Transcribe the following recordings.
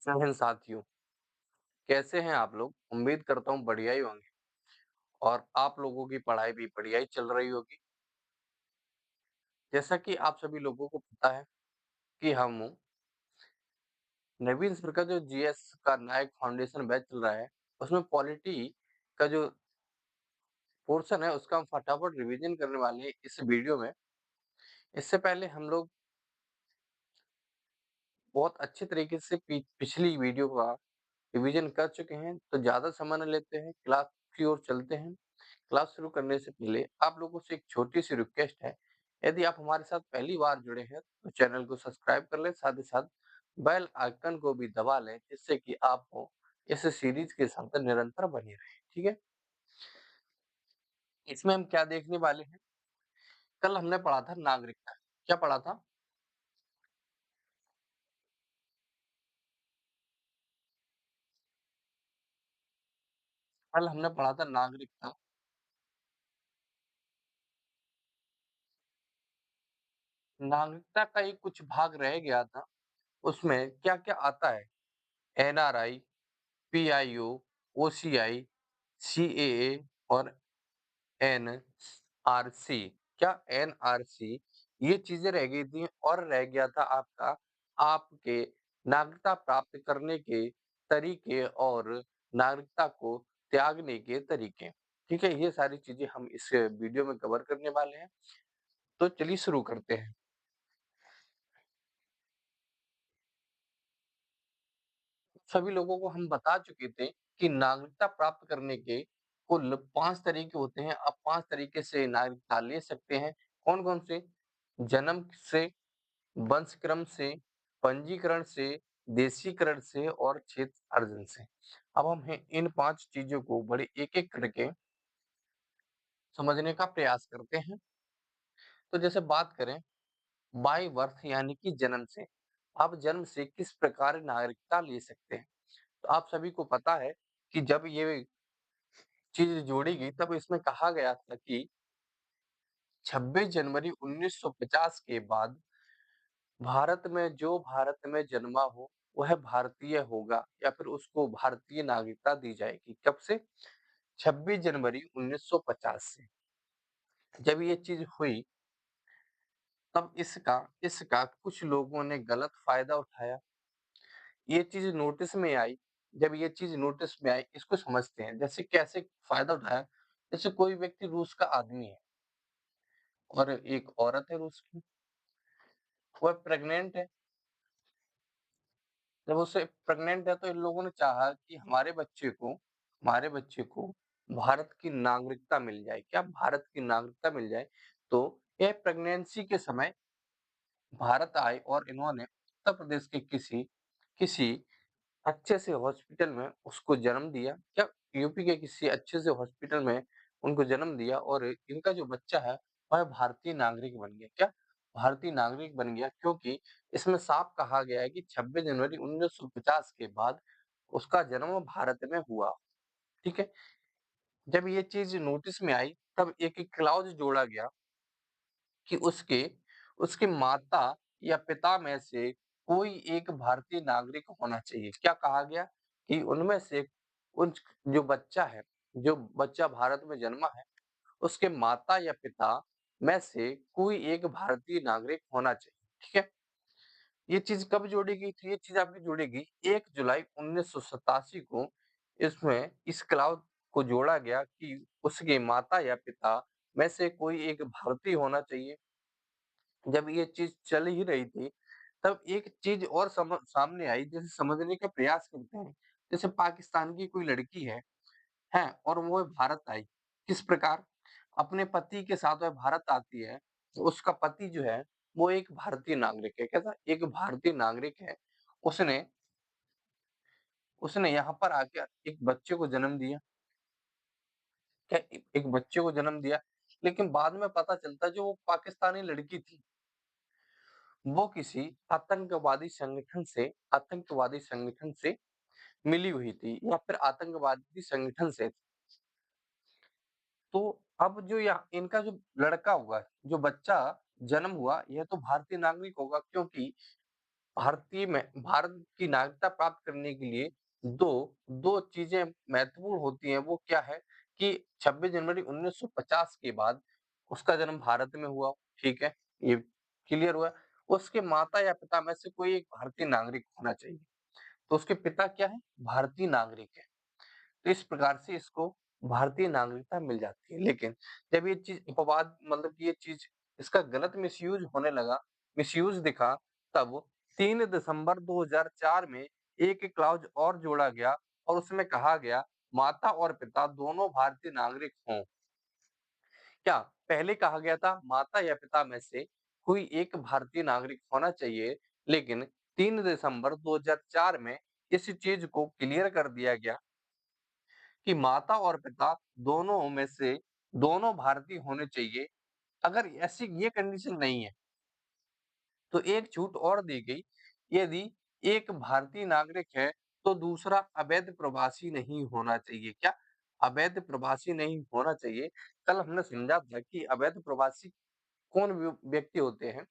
जय हिंद साथियों, कैसे हैं आप लोग? उम्मीद करता हूँ बढ़िया ही होंगे और आप लोगों की पढ़ाई भी बढ़िया ही चल रही होगी। जैसा कि आप सभी लोगों को पता है कि हम नवीन सर का जो जीएस का नया एक फाउंडेशन बैच चल रहा है, उसमें पॉलिटी का जो पोर्शन है उसका हम फटाफट रिवीजन करने वाले हैं इस वीडियो में। इससे पहले हम लोग बहुत अच्छे तरीके से पिछली वीडियो का रिवीजन कर चुके हैं, तो ज़्यादा समय न लेते हैं, क्लास की ओर चलते हैं। क्लास शुरू करने से पहले आप लोगों से एक छोटी-सी रिक्वेस्ट है, यदि आप हमारे साथ पहली बार जुड़े हैं, तो चैनल को सब्सक्राइब कर लें, साथ ही साथ बेल आइकन को भी दबा लें, जिससे कि आपको इस सीरीज के साथ निरंतर बने रहें, ठीक है? इसमें हम क्या देखने वाले हैं, कल हमने पढ़ा था नागरिकता, क्या पढ़ा था? कल हमने पढ़ा था नागरिकता। नागरिकता का ही कुछ भाग रह गया था, उसमें क्या-क्या आता है? एनआरआई, पीआईओ, ओसीआई, सीएए और एनआरसी। क्या एनआरसी ये चीज़ें रह गई थी और रह गया था आपका आपके नागरिकता प्राप्त करने के तरीके और नागरिकता को त्यागने के तरीके। ठीक है? ये सारी चीज़ें हम इस वीडियो में कवर करने वाले हैं। तो चलिए शुरू करते हैं। सभी लोगों को हम बता चुके थे कि नागरिकता प्राप्त करने के कुल 5 तरीके होते हैं। आप 5 तरीके से नागरिकता ले सकते हैं। कौन-कौन से? जन्म से, वंशक्रम से, पंजीकरण से, देशीकरण से और क्षेत्र अर्जन से। अब हम हैं इन 5 चीज़ों को बड़े एक-एक करके समझने का प्रयास करते हैं। तो जैसे बात करें बाय बर्थ यानी कि जन्म से। आप जन्म से किस प्रकार नागरिकता ले सकते हैं? तो आप सभी को पता है कि जब ये चीज़ जोड़ी गई तब इसमें कहा गया था कि 26 जनवरी 1950 के बाद भारत में जन्मा हो, वह भारतीय होगा या फिर उसको भारतीय नागरिकता दी जाएगी। कब से? 26 जनवरी 1950 से। जब ये चीज़ हुई, तब इसका कुछ लोगों ने गलत फ़ायदा उठाया। ये चीज़ नोटिस में आई, जब ये चीज़ नोटिस में आई, इसको समझते हैं। जैसे कैसे फ़ायदा उठाया? जैसे कोई व्यक्ति रूस का आदमी है और एक औरत है रूस की, वह प्रेग्नेंट है। जब उसे प्रेग्नेंट है तो इन लोगों ने चाहा कि हमारे बच्चे को भारत की नागरिकता मिल जाए। क्या भारत की नागरिकता मिल जाए? तो यह प्रेग्नेंसी के समय भारत आए और इन्होंने उत्तर प्रदेश के किसी किसी अच्छे से हॉस्पिटल में उसको जन्म दिया। क्या यूपी के किसी अच्छे से हॉस्पिटल में उनको जन्म दिया और इनका जो बच्चा है वह भारतीय नागरिक बन गया। क्या? भारतीय नागरिक बन गया क्योंकि इसमें साफ कहा गया है कि 26 जनवरी 1950 के बाद उसका जन्म भारत में हुआ। ठीक है? जब ये चीज़ नोटिस में आई तब एक क्लॉज़ जोड़ा गया कि उसके उसके माता या पिता में से कोई एक भारतीय नागरिक होना चाहिए। क्या कहा गया? कि उनमें से उन जो बच्चा भारत में जन्मा है, उसके माता या पिता में से कोई एक भारतीय नागरिक होना चाहिए। ठीक है? ये चीज़ कब जोड़ी गई थी? ये चीज़ आपकी जोड़ी गई 1 जुलाई 1987 को इसमें इस क्लॉज़ को जोड़ा गया कि उसके माता या पिता में से कोई एक भारतीय होना चाहिए। जब ये चीज़ चल ही रही थी, तब एक चीज़ और सामने आई जिसे समझने का प्रयास करते हैं। जैसे पाकिस्तान की कोई लड़की है? और वो भारत आई। किस प्रकार? अपने पति के साथ वह भारत आती है, तो उसका पति जो है, वो एक भारतीय नागरिक है। कैसा? एक भारतीय नागरिक है। उसने उसने यहाँ पर आके एक बच्चे को जन्म दिया। क्या एक बच्चे को जन्म दिया, लेकिन बाद में पता चलता जो वो पाकिस्तानी लड़की थी वो किसी आतंकवादी संगठन से मिली हुई थी या फिर आतंकवादी संगठन से। तो अब जो इनका जो लड़का हुआ, जो बच्चा जन्म हुआ, यह तो भारतीय नागरिक होगा क्योंकि भारत की नागरिकता प्राप्त करने के लिए दो दो चीज़ें महत्वपूर्ण होती हैं, वो क्या है कि 26 जनवरी 1950 के बाद उसका जन्म भारत में हुआ, ठीक है? ये क्लियर हुआ। उसके माता या पिता में से कोई एक भारतीय नागरिक होना चाहिए। तो उसके पिता क्या हैं? भारतीय नागरिक हैं। तो इस प्रकार से इसको भारतीय नागरिकता मिल जाती है। लेकिन जब ये चीज़ अपवाद मतलब कि ये चीज़ इसका गलत मिसयूज़ होने लगा, मिसयूज़ दिखा, तब 3 दिसंबर 2004 में एक क्लॉज़ और जोड़ा गया और उसमें कहा गया माता और पिता दोनों भारतीय नागरिक हों। क्या पहले कहा गया था माता या पिता में से कोई एक भारतीय नागरिक होना चाहिए, लेकिन 3 दिसंबर 2004 में इस चीज़ को क्लियर कर दिया गया कि माता और पिता दोनों में से दोनों भारतीय होने चाहिए। अगर ऐसी ये कंडीशन नहीं है, तो एक छूट और दी गई, यदि एक भारतीय नागरिक है, तो दूसरा अवैध प्रवासी नहीं होना चाहिए। क्या? अवैध प्रवासी नहीं होना चाहिए। कल हमने समझा था कि अवैध प्रवासी कौन व्यक्ति होते हैं?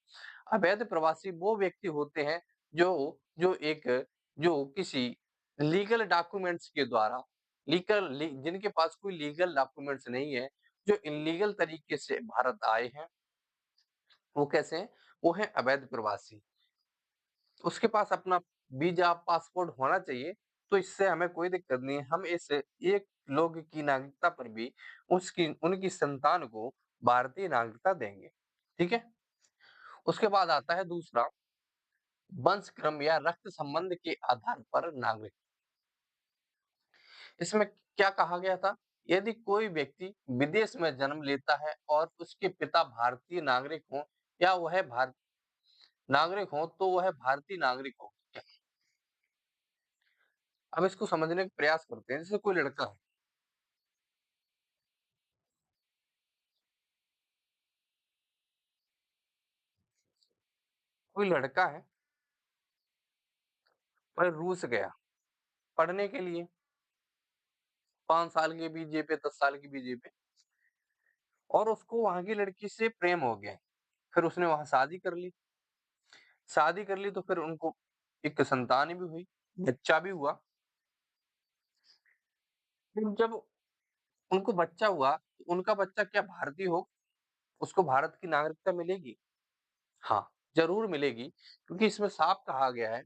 अवैध प्रवासी वो व्यक्ति होते हैं जो जो किसी लीगल डॉक्यूमेंट्स के द्वारा जिनके पास कोई लीगल डॉक्यूमेंट्स नहीं है, जो इल्लीगल तरीके से भारत आए हैं, वो कैसे हैं? वो हैं अवैध प्रवासी। उसके पास अपना वीज़ा, पासपोर्ट होना चाहिए, तो इससे हमें कोई दिक्कत नहीं है। हम इस एक लोग की नागरिकता पर भी उसकी उनकी संतान को भारतीय नागरिकता देंगे। ठीक है? उसके बाद आता है दूसरा, वंश क्रम या रक्त संबंध के आधार पर नागरिक। इसमें क्या कहा गया था? यदि कोई व्यक्ति विदेश में जन्म लेता है और उसके पिता भारतीय नागरिक हों या वह नागरिक हों, तो वह भारतीय नागरिक हो। अब इसको समझने का प्रयास करते हैं। जैसे कोई लड़का है, कोई लड़का है, वह रूस गया पढ़ने के लिए 5 साल के वीज़े पे, 10 साल के वीज़े पे, और उसको वहाँ की लड़की से प्रेम हो गया। फिर उसने वहाँ शादी कर ली। शादी कर ली तो फिर उनको एक संतान भी हुई, बच्चा भी हुआ। फिर जब उनको बच्चा हुआ, तो उनका बच्चा क्या भारतीय हो उसको भारत की नागरिकता मिलेगी? हाँ, ज़रूर मिलेगी, क्योंकि इसमें साफ कहा गया है,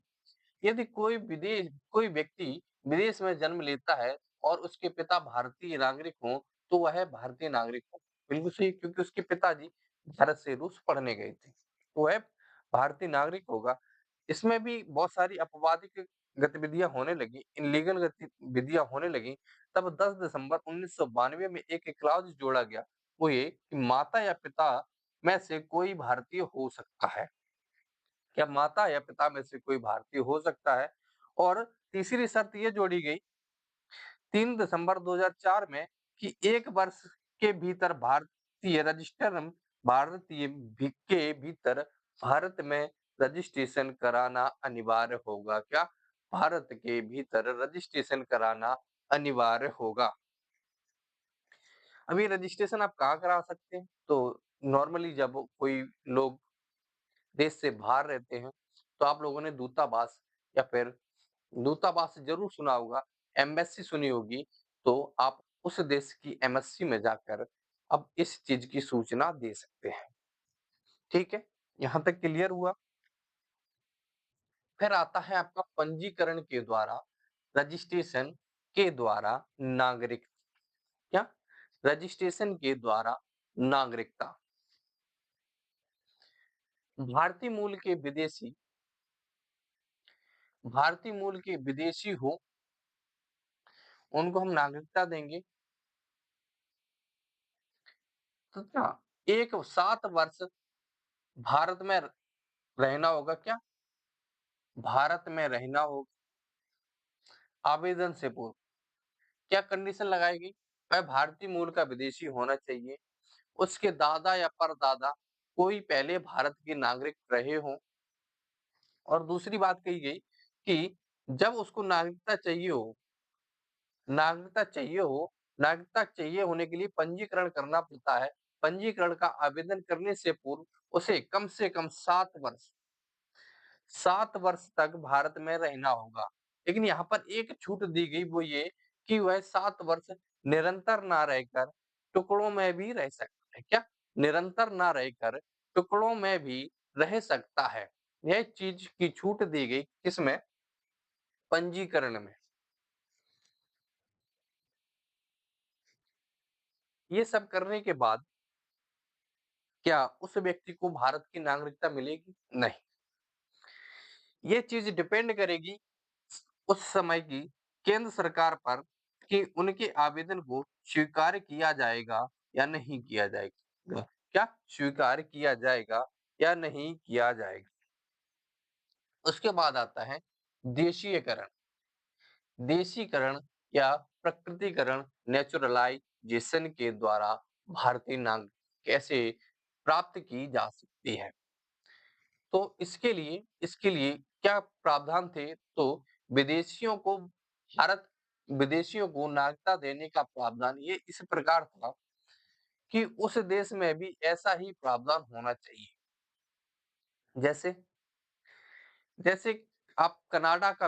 यदि कोई व्यक्ति विदेश में जन्म लेता है और उसके पिता भारतीय नागरिक हों, तो वह भारतीय नागरिक हो। बिल्कुल सही, क्योंकि उसके पिताजी भारत से रूस पढ़ने गए थे, तो वह भारतीय नागरिक होगा। इसमें भी बहुत सारी आपराधिक गतिविधियाँ होने लगी, इल्लीगल गतिविधियाँ होने लगी, तब 10 दिसंबर 1992 में एक क्लॉज़ जोड़ा गया, वो ये कि माता या पिता में से कोई भारतीय हो सकता है। क्या माता या पिता में से कोई भारतीय हो सकता है? और तीसरी शर्त ये जोड़ी गई 3 दिसंबर 2004 में कि 1 वर्ष के भीतर के भीतर भारत में रजिस्ट्रेशन कराना अनिवार्य होगा। क्या? भारत के भीतर रजिस्ट्रेशन कराना अनिवार्य होगा। अब ये रजिस्ट्रेशन आप कहाँ करा सकते हैं? तो नॉर्मली जब कोई लोग देश से बाहर रहते हैं, तो आप लोगों ने दूतावास या फिर दूतावास ज़रूर सुना होगा, एम्बेसी सुनी होगी, तो आप उस देश की एम्बेसी में जाकर अब इस चीज़ की सूचना दे सकते हैं। ठीक है? यहाँ तक क्लियर हुआ? फिर आता है आपका पंजीकरण के द्वारा, रजिस्ट्रेशन के द्वारा नागरिक क्या? रजिस्ट्रेशन के द्वारा नागरिकता। भारतीय मूल के विदेशी भारतीय मूल के विदेशी हो, उनको हम नागरिकता देंगे तथा 7 वर्ष भारत में रहना होगा। क्या? भारत में रहना होगा आवेदन से पूर्व। क्या कंडीशन लगाएगी? वह भारतीय मूल का विदेशी होना चाहिए, उसके दादा या परदादा कोई पहले भारत के नागरिक रहे हों, और दूसरी बात कही गई कि जब उसको नागरिकता चाहिए होने के लिए पंजीकरण करना पड़ता है। पंजीकरण का आवेदन करने से पूर्व उसे कम से कम 7 वर्ष 7 वर्ष तक भारत में रहना होगा। लेकिन यहाँ पर एक छूट दी गई वो ये कि वह 7 वर्ष निरंतर ना रहकर टुकड़ों में भी रह सकता है। क्या? निरंतर ना रहकर टुकड़ों में भी रह सकता है। यह चीज़ की छूट दी गई किसमें? पंजीकरण में। ये सब करने के बाद क्या उस व्यक्ति को भारत की नागरिकता मिलेगी? नहीं। ये चीज़ डिपेंड करेगी उस समय की केंद्र सरकार पर कि उनके आवेदन को स्वीकार किया जाएगा या नहीं किया जाएगा। क्या? स्वीकार किया जाएगा या नहीं किया जाएगा। उसके बाद आता है देशीयकरण। देशीकरण या प्रकृतिकरण नेचुरलाइजेशन के द्वारा भारतीय नागरिक कैसे प्राप्त की जा सकती है। तो इसके लिए क्या प्रावधान थे? तो भारत विदेशियों को नागरिकता देने का प्रावधान ये इस प्रकार था कि उस देश में भी ऐसा ही प्रावधान होना चाहिए। जैसे जैसे आप कनाडा का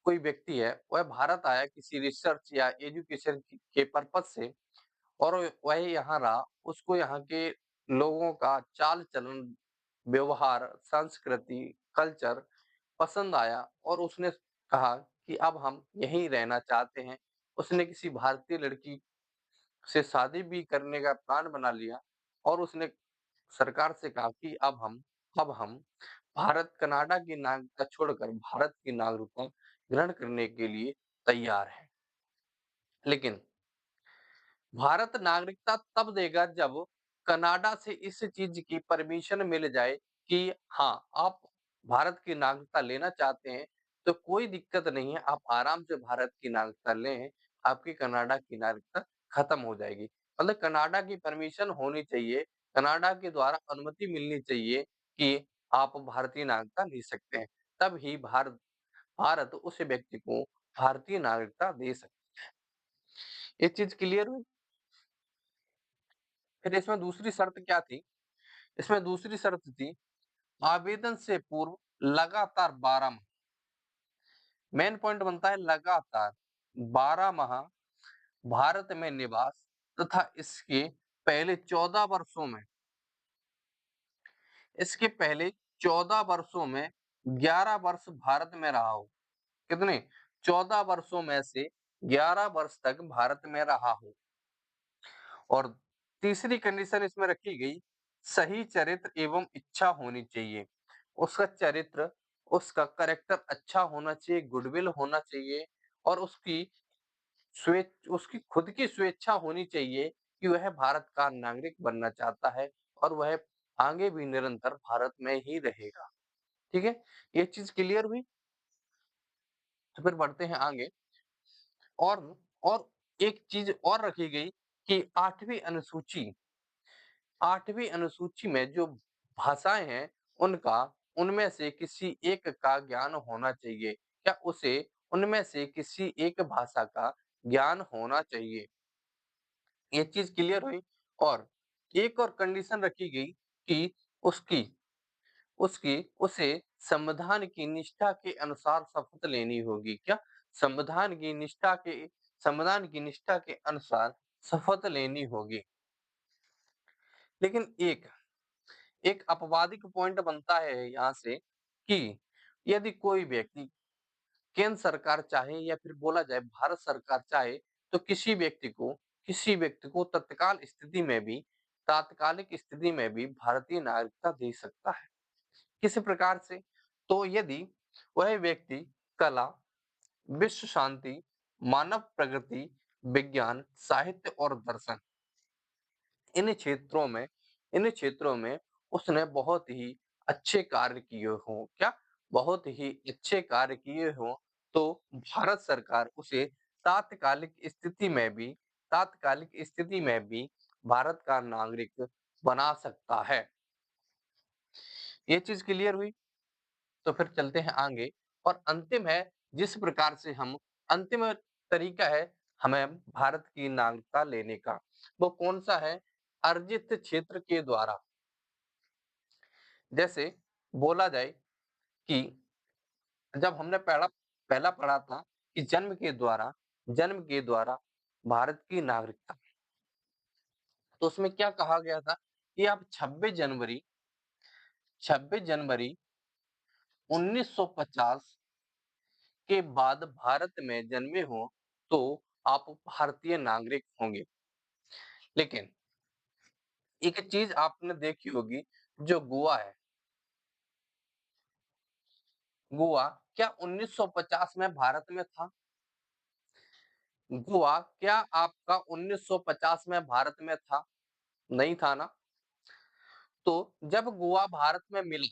कोई व्यक्ति है, वह भारत आया किसी रिसर्च या एजुकेशन के पर्पज से और वह यहाँ रहा, उसको यहाँ के लोगों का चाल-चलन, व्यवहार, संस्कृति, कल्चर पसंद आया और उसने कहा कि अब हम यहीं रहना चाहते हैं। उसने किसी भारतीय लड़की से शादी भी करने का प्लान बना लिया और उसने सरकार से कहा कि अब हम भारत कनाडा की नागरिकता छोड़कर भारत की नागरिकता ग्रहण करने के लिए तैयार हैं। लेकिन भारत नागरिकता तब देगा जब कनाडा से इस चीज की परमिशन मिल जाए कि हाँ, आप भारत की नागरिकता लेना चाहते हैं तो कोई दिक्कत नहीं है, आप आराम से भारत की नागरिकता लें, आपकी कनाडा की नागरिकता खत्म हो जाएगी। मतलब कनाडा की परमिशन होनी चाहिए, कनाडा के द्वारा अनुमति मिलनी चाहिए कि आप भारतीय नागरिकता ले सकते हैं। तब ही भारत उस व्यक्ति को भारतीय नागरिकता दे सकता है। ये चीज क्लियर हुई? फिर इसमें दूसरी शर्त क्या थी? इसमें दूसरी शर्त थी आवेदन से पूर्व लगातार 12 माह, मेन पॉइंट बनता है लगातार 12 माह भारत में निवास तथा इसके पहले 14 वर्षों में 11 वर्ष भारत में रहा हो। कितने? 14 वर्षों में से 11 वर्ष तक भारत में रहा हो। और तीसरी कंडीशन इसमें रखी गई, सही चरित्र एवं इच्छा होनी चाहिए। उसका चरित्र, उसका कैरेक्टर अच्छा होना चाहिए, गुडविल होना चाहिए और उसकी खुद की स्वेच्छा होनी चाहिए कि वह भारत का नागरिक बनना चाहता है और वह आगे भी निरंतर भारत में ही रहेगा। ठीक है? ये चीज़ क्लियर हुई? तो फिर बढ़ते हैं आगे और और एक चीज़ और रखी गई कि 8वीं अनुसूची में जो भाषाएँ हैं, उनमें से किसी एक का ज्ञान होना चाहिए। क्या उसे उनमें से किसी एक भाषा का ज्ञान होना चाहिए। ये चीज़ क्लियर हुई और एक और कंडीशन रखी गई कि उसकी उसकी उसे संविधान की निष्ठा के अनुसार शपथ लेनी होगी। क्या? संविधान की निष्ठा के संविधान की निष्ठा के अनुसार शपथ लेनी होगी। लेकिन एक एक अपवादिक पॉइंट बनता है यहाँ से कि यदि कोई व्यक्ति केंद्र सरकार चाहे या फिर बोला जाए भारत सरकार चाहे तो किसी व्यक्ति को तात्कालिक स्थिति में भी भारतीय नागरिकता दे सकता है। किस प्रकार से? तो यदि वह व्यक्ति कला, विश्व शांति, मानव प्रगति, विज्ञान, साहित्य और दर्शन इन क्षेत्रों में इन क्षेत्रों में उसने बहुत ही अच्छे कार्य किए हों। क्या? बहुत ही अच्छे कार्य किए हों, तो भारत सरकार उसे तात्कालिक स्थिति में भी तात्कालिक स्थिति में भी भारत का नागरिक बना सकता है। ये चीज़ क्लियर हुई? तो फिर चलते हैं आगे और अंतिम है जिस प्रकार से हम अंतिम तरीका है हमें भारत की नागरिकता लेने का, वो कौन-सा है? अर्जित क्षेत्र के द्वारा। जैसे बोला जाए कि जब हमने पहला पहला पढ़ा था कि जन्म के द्वारा भारत की नागरिकता, तो उसमें क्या कहा गया था कि आप 26 जनवरी 1950 के बाद भारत में जन्मे हो तो आप भारतीय नागरिक होंगे। लेकिन एक चीज आपने देखी होगी, जो गोवा है, गोवा क्या 1950 में भारत में था? गोवा क्या आपका 1950 में भारत में था? नहीं था ना। तो जब गोवा भारत में मिला,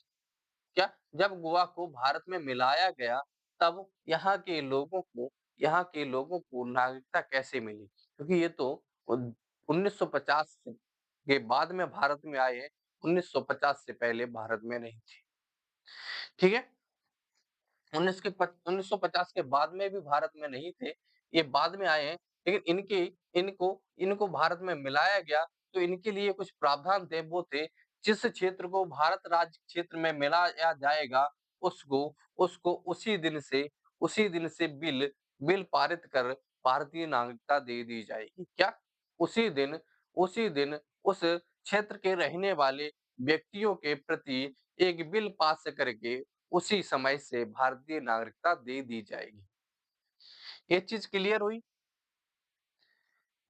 क्या जब गोवा को भारत में मिलाया गया, तब यहाँ के लोगों को नागरिकता कैसे मिली? क्योंकि ये तो 1950 के बाद में भारत में आए हैं, 1950 से पहले भारत में नहीं थे। ठीक है? 1950 के बाद में भी भारत में नहीं थे, ये बाद में आए हैं, लेकिन इनको इनको भारत में मिलाया गया, तो इनके लिए कुछ प्रावधान थे, वो थे जिस क्षेत्र को भारत राज्य क्षेत्र में मिलाया जाएगा, उसको उसको उसी दिन से बिल पारित कर भारतीय नागरिकता दे दी जाएगी। क्या? उसी दिन उसी दिन उस क्षेत्र के रहने वाले व्यक्तियों के प्रति एक बिल पास करके उसी समय से भारतीय नागरिकता दे दी जाएगी। ये चीज़ क्लियर हुई?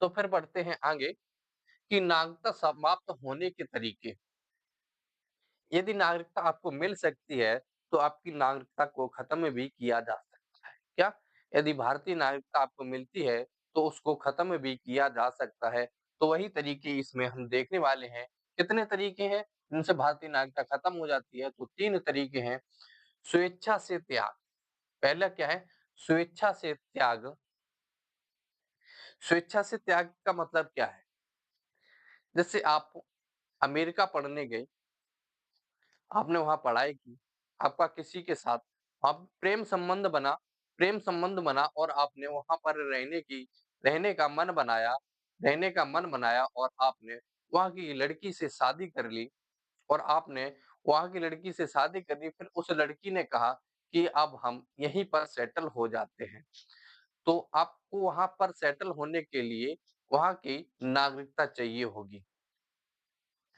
तो फिर बढ़ते हैं आगे कि नागरिकता समाप्त होने के तरीके। यदि नागरिकता आपको मिल सकती है, तो आपकी नागरिकता को खत्म भी किया जा सकता है। क्या? यदि भारतीय नागरिकता आपको मिलती है, तो उसको खत्म भी किया जा सकता है। तो वही तरीके इसमें हम देखने वाले हैं। कितने तरीके हैं, जिनसे भारतीय नागरिकता खत्म हो जाती है? तो 3 तरीके हैं। स्वेच्छा से त्याग, पहला क्या है? स्वेच्छा से त्याग। स्वेच्छा से त्याग का मतलब क्या है? जैसे आप अमेरिका पढ़ने गए, आपने वहाँ पढ़ाई की, आपका किसी के साथ आप प्रेम संबंध बना और आपने वहाँ पर रहने का मन बनाया और आपने वहाँ की लड़की से शादी कर ली और आपने वहाँ की लड़की से शादी कर ली, फिर उस लड़की ने कहा कि अब हम यहीं पर सेटल हो जाते हैं। तो आपको वहाँ पर सेटल होने के लिए वहाँ की नागरिकता चाहिए होगी।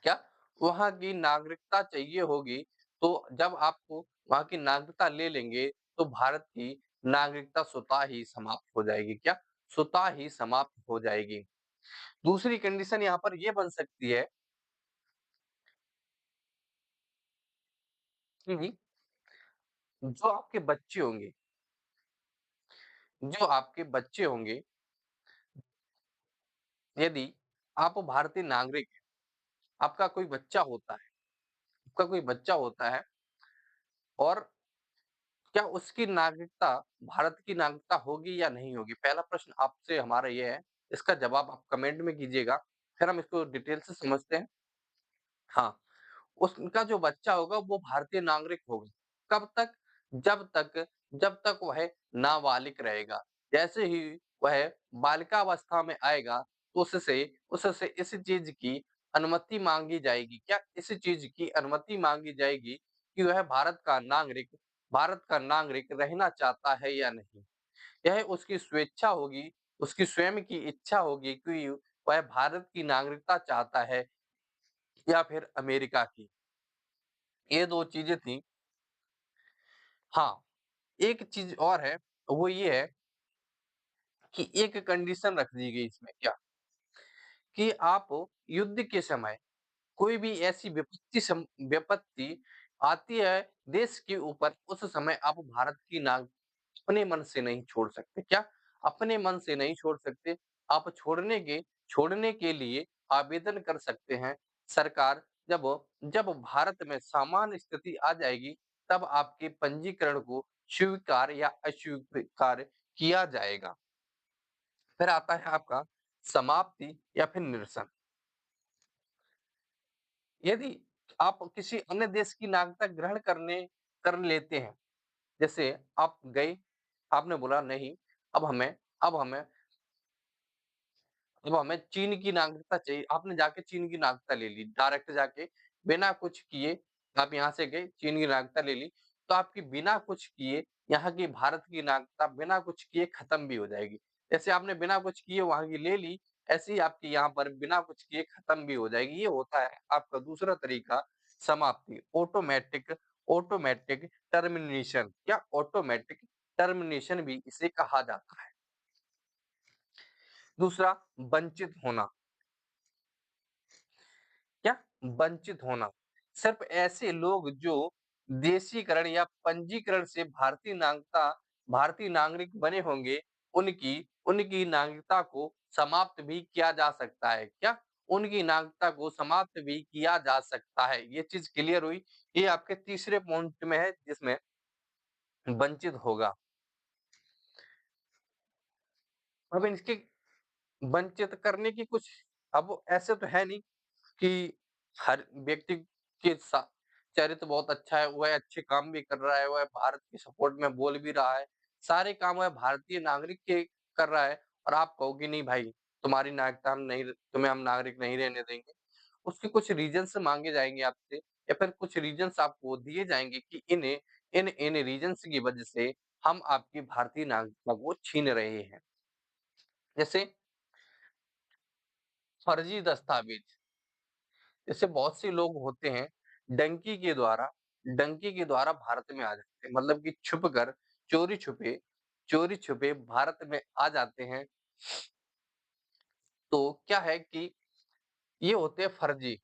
क्या? वहाँ की नागरिकता चाहिए होगी, तो जब आपको वहाँ की नागरिकता ले लेंगे, तो भारत की नागरिकता स्वतः ही समाप्त हो जाएगी। क्या? स्वतः ही समाप्त हो जाएगी। दूसरी कंडीशन यहाँ पर ये बन सकती है कि जो आपके बच्चे होंगे जो आपके बच्चे होंगे, यदि आप भारतीय नागरिक हैं, आपका कोई बच्चा होता है आपका कोई बच्चा होता है और क्या उसकी नागरिकता भारत की नागरिकता होगी या नहीं होगी? पहला प्रश्न आपसे हमारा ये है, इसका जवाब आप कमेंट में कीजिएगा, फिर हम इसको डिटेल से समझते हैं। हाँ, उसका जो बच्चा होगा वो भारतीय नागरिक होगा। कब तक? जब तक जब तक वह नाबालिग रहेगा। जैसे ही वह बालिकावस्था में आएगा, तो उससे उससे इस चीज़ की अनुमति माँगी जाएगी। क्या? इस चीज़ की अनुमति माँगी जाएगी कि वह भारत का नागरिक रहना चाहता है या नहीं। यह उसकी स्वेच्छा होगी, उसकी स्वयं की इच्छा होगी कि वह भारत की नागरिकता चाहता है या फिर अमेरिका की। ये 2 चीज़ें थी। हाँ, एक चीज़ और है, वो ये है कि एक कंडीशन रख दी गई इसमें, क्या? कि आप युद्ध के समय कोई भी ऐसी विपत्ति आती है देश के ऊपर, उस समय आप भारत की अपने मन से नहीं छोड़ सकते। क्या? अपने मन से नहीं छोड़ सकते। आप छोड़ने के लिए आवेदन कर सकते हैं। सरकार जब जब भारत में सामान्य स्थिति आ जाएगी, तब आपके पंजीकरण को स्वीकार या अस्वीकार किया जाएगा। फिर आता है आपका समाप्ति या फिर निरसन। यदि आप किसी अन्य देश की नागरिकता ग्रहण कर लेते हैं, जैसे आप गए, आपने बोला नहीं, अब हमें अब हमें अब हमें चीन की नागरिकता चाहिए। आपने जाके चीन की नागरिकता ले ली, डायरेक्ट जाके बिना कुछ किए आप यहाँ से गए, चीन की नागरिकता ले ली। तो आपकी बिना कुछ किए यहाँ की भारत की नागरिकता बिना कुछ किए खत्म भी हो जाएगी। जैसे आपने बिना कुछ किए वहाँ की ले ली, ऐसे ही आपकी यहाँ पर बिना कुछ किए खत्म भी हो जाएगी। ये होता है आपका दूसरा तरीका समाप्ति, ऑटोमैटिक ऑटोमैटिक टर्मिनेशन या ऑटोमैटिक टर्मिनेशन भी इसे कहा जाता है। दूसरा वंचित होना, क्या? वंचित होना। सिर्फ ऐसे लोग जो देशीकरण या पंजीकरण से भारतीय नागरिक बने होंगे, उनकी उनकी नागरिकता को समाप्त भी किया जा सकता है। क्या? उनकी नागरिकता को समाप्त भी किया जा सकता है। ये चीज़ क्लियर हुई। ये आपके तीसरे पॉइंट में है जिसमें वंचित होगा। अब इसके वंचित करने की कुछ अब ऐसे तो है नहीं कि हर व्यक्ति के सा चरित्र बहुत अच्छा है, वह अच्छे काम भी कर रहा है, वह भारत के सपोर्ट में बोल भी रहा है, सारे काम वह भारतीय नागरिक के कर रहा है और आप कहो कि नहीं भाई, तुम्हारी नागरिकता हम नहीं तुम्हें हम नागरिक नहीं रहने देंगे। उसके कुछ रीज़न्स माँगे जाएँगे आपसे या फिर कुछ रीज़न्स आपको दिए जाएँगे कि इन रीज़न्स की वजह से हम आपकी भारतीय नागरिकता को छीन रहे हैं। जैसे फर्जी दस्तावेज़। जैसे बहुत से लोग होते हैं डंकी के द्वारा डंकी के द्वारा भारत में आ जाते हैं मतलब कि छुपकर चोरी छुपे भारत में आ जाते हैं। तो क्या है कि ये होते हैं फर्जी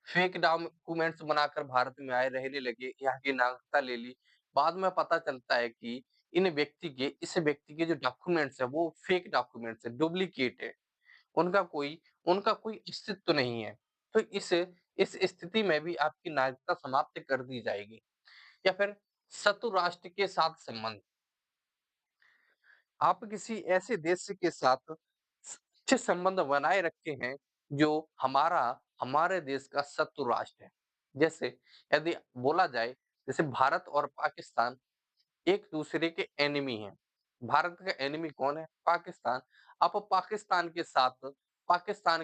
फेक डॉक्यूमेंट्स बनाकर भारत में आए रहने लगे यहाँ की नागरिकता ले ली। बाद में पता चलता है कि इस व्यक्ति के जो डॉक्यूमेंट्स है वो फेक डॉक्यूमेंट्स है डुप्लीकेट है। उनका कोई उनका कोई अस्तित्व नहीं है। तो इस स्थिति में भी आपकी नागरिकता समाप्त कर दी जाएगी। या फिर शत्रु राष्ट्र के साथ संबंध। आप किसी ऐसे देश के साथ अच्छे संबंध बनाए रखे हैं जो हमारा हमारे देश का शत्रु राष्ट्र है। जैसे यदि बोला जाए जैसे भारत और पाकिस्तान एक-दूसरे के एनिमी हैं। भारत का एनिमी कौन है? पाकिस्तान। आप पाकिस्तान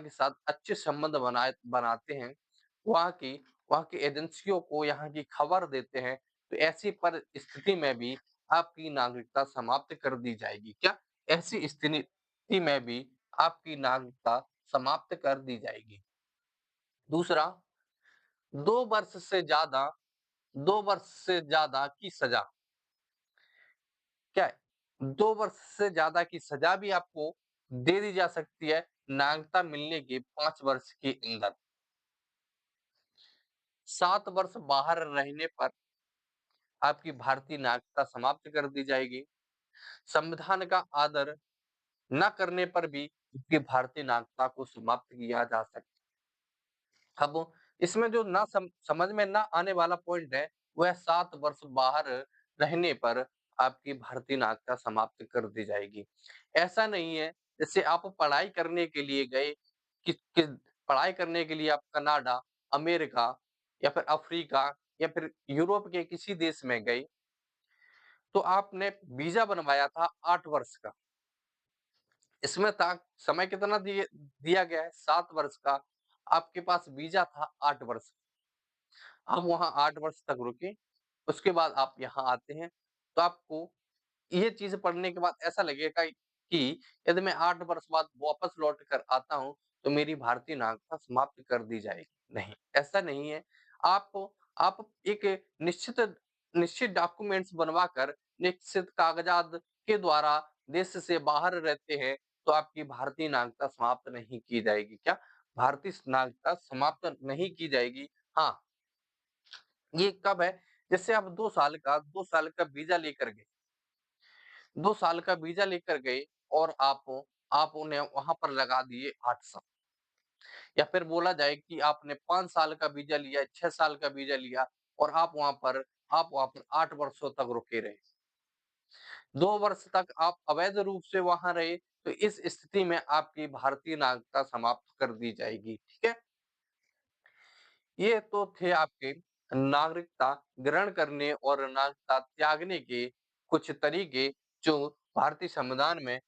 के साथ अच्छे संबंध बनाते हैं। वहाँ की वहाँ की एजेंसियों को यहाँ की खबर देते हैं, तो ऐसी परिस्थिति में भी आपकी नागरिकता समाप्त कर दी जाएगी। क्या? ऐसी स्थिति में भी आपकी नागरिकता समाप्त कर दी जाएगी। दूसरा, 2 वर्ष से ज़्यादा 2 वर्ष से ज़्यादा की सज़ा। क्या है? 2 वर्ष से ज़्यादा की सज़ा भी आपको दे दी जा सकती है, नागरिकता मिलने के 5 वर्ष के अंदर। 7 वर्ष बाहर रहने पर आपकी भारतीय नागरिकता समाप्त कर दी जाएगी। संविधान का आदर न करने पर भी आपकी भारतीय नागरिकता को समाप्त किया जा सकता है। अब इसमें जो ना समझ में ना आने वाला पॉइंट है, वह 7 वर्ष बाहर रहने पर आपकी भारतीय नागरिकता समाप्त कर दी जाएगी। ऐसा नहीं है, जैसे आप पढ़ाई करने के लिए गए, कि पढ़ाई करने के लिए आप कनाडा, अमेरिका या फिर अफ्रीका या फिर यूरोप के किसी देश में गए, तो आपने वीज़ा बनवाया था 8 वर्ष का। इसमें था समय कितना दिया गया है 7 वर्ष का, आपके पास वीज़ा था 8 वर्ष। हम वहाँ 8 वर्ष तक रुके, उसके बाद आप यहाँ आते हैं, तो आपको ये चीज़ पढ़ने के बाद ऐसा लगेगा कि यदि मैं 8 वर्ष बाद वापस लौट कर आता हूँ, तो मेरी भारतीय नागरिकता समाप्त कर दी जाएगी। नहीं, ऐसा नहीं है। आप आप एक निश्चित निश्चित डॉक्यूमेंट्स बनवाकर, निश्चित कागज़ात के द्वारा देश से बाहर रहते हैं, तो आपकी भारतीय नागरिकता समाप्त नहीं की जाएगी। क्या? भारतीय नागरिकता समाप्त नहीं की जाएगी। हाँ, ये कब है? जैसे आप 2 साल का वीज़ा लेकर गए, 2 साल का वीज़ा लेकर गए और आप उन्हें वहाँ पर लगा दिए 8 साल या फिर बोला जाए कि आपने 5 साल का वीज़ा लिया, 6 साल का वीज़ा लिया और आप वहाँ पर 8 वर्षों तक रुके रहे। 2 वर्ष तक आप अवैध रूप से वहाँ रहे, तो इस स्थिति में आपकी भारतीय नागरिकता समाप्त कर दी जाएगी, ठीक है? ये तो थे आपके नागरिकता ग्रहण करने और नागरिकता त्यागने के कुछ तरीके जो भारतीय संविधान में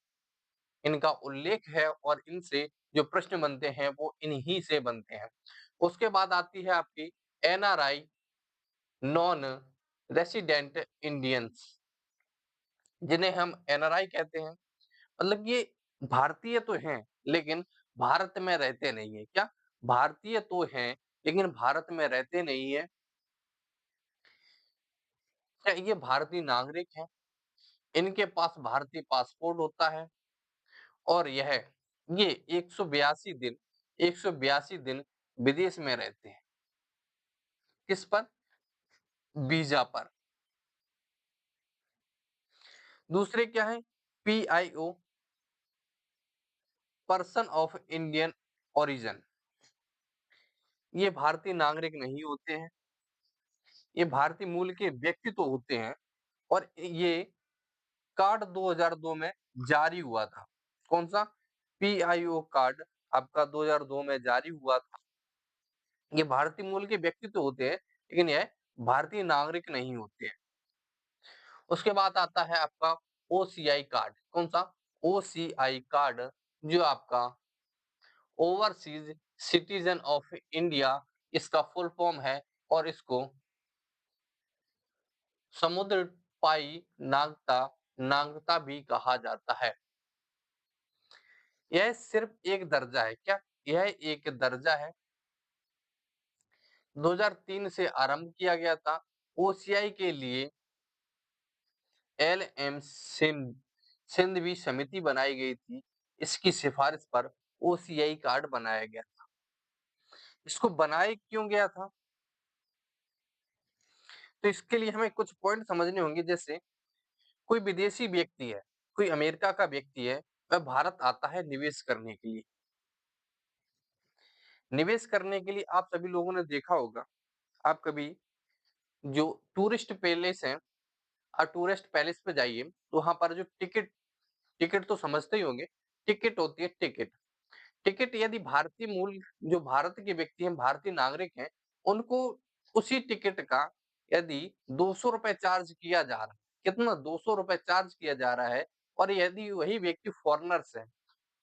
इनका उल्लेख है और इनसे जो प्रश्न बनते हैं वो इन्हीं से बनते हैं। उसके बाद आती है आपकी एनआरआई, नॉन रेसिडेंट इंडियंस, जिन्हें हम एनआरआई कहते हैं। मतलब ये भारतीय तो हैं, लेकिन भारत में रहते नहीं है। क्या? भारतीय तो हैं, लेकिन भारत में रहते नहीं है। क्या ये भारतीय नागरिक हैं? इनके पास भारतीय पासपोर्ट होता है और ये 182 दिन 182 दिन विदेश में रहते हैं। किस पर? वीजा पर। दूसरे क्या है? PIO, person of Indian origin. ये भारतीय नागरिक नहीं होते हैं, ये भारतीय मूल के व्यक्ति तो होते हैं और ये कार्ड 2002 में जारी हुआ था। कौन सा? पीआईओ कार्ड आपका 2002 में जारी हुआ था। ये भारतीय मूल के व्यक्ति तो होते हैं, लेकिन यह भारतीय नागरिक नहीं होते हैं। उसके बाद आता है आपका ओसीआई कार्ड। कौन सा? ओसीआई कार्ड, जो आपका ओवरसीज सिटीजन ऑफ इंडिया इसका फुल फॉर्म है और इसको समुद्र पाई नागरिकता भी कहा जाता है। यह सिर्फ एक दर्जा है। क्या? यह एक दर्जा है। 2003 से आरंभ किया गया था। ओसीआई के लिए एलएम सिंधवी समिति बनाई गई थी। इसकी सिफारिश पर ओसीआई कार्ड बनाया गया था। इसको बनाया क्यों गया था? तो इसके लिए हमें कुछ पॉइंट समझने होंगे। जैसे कोई विदेशी व्यक्ति है, कोई अमेरिका का व्यक्ति है, वह भारत आता है निवेश करने के लिए। निवेश करने के लिए आप सभी लोगों ने देखा होगा, आप कभी जो टूरिस्ट पैलेस है, टूरिस्ट पैलेस पे जाइए तो वहां पर जो टिकट टिकट तो समझते ही होंगे। टिकट होती है, टिकट। टिकट यदि भारतीय मूल जो भारत के व्यक्ति हैं, भारतीय नागरिक हैं, उनको उसी टिकट का यदि 200 रुपए चार्ज किया जा रहा है, कितना? 200 रुपए चार्ज किया जा रहा है, और यदि वही व्यक्ति फॉरेनर्स है,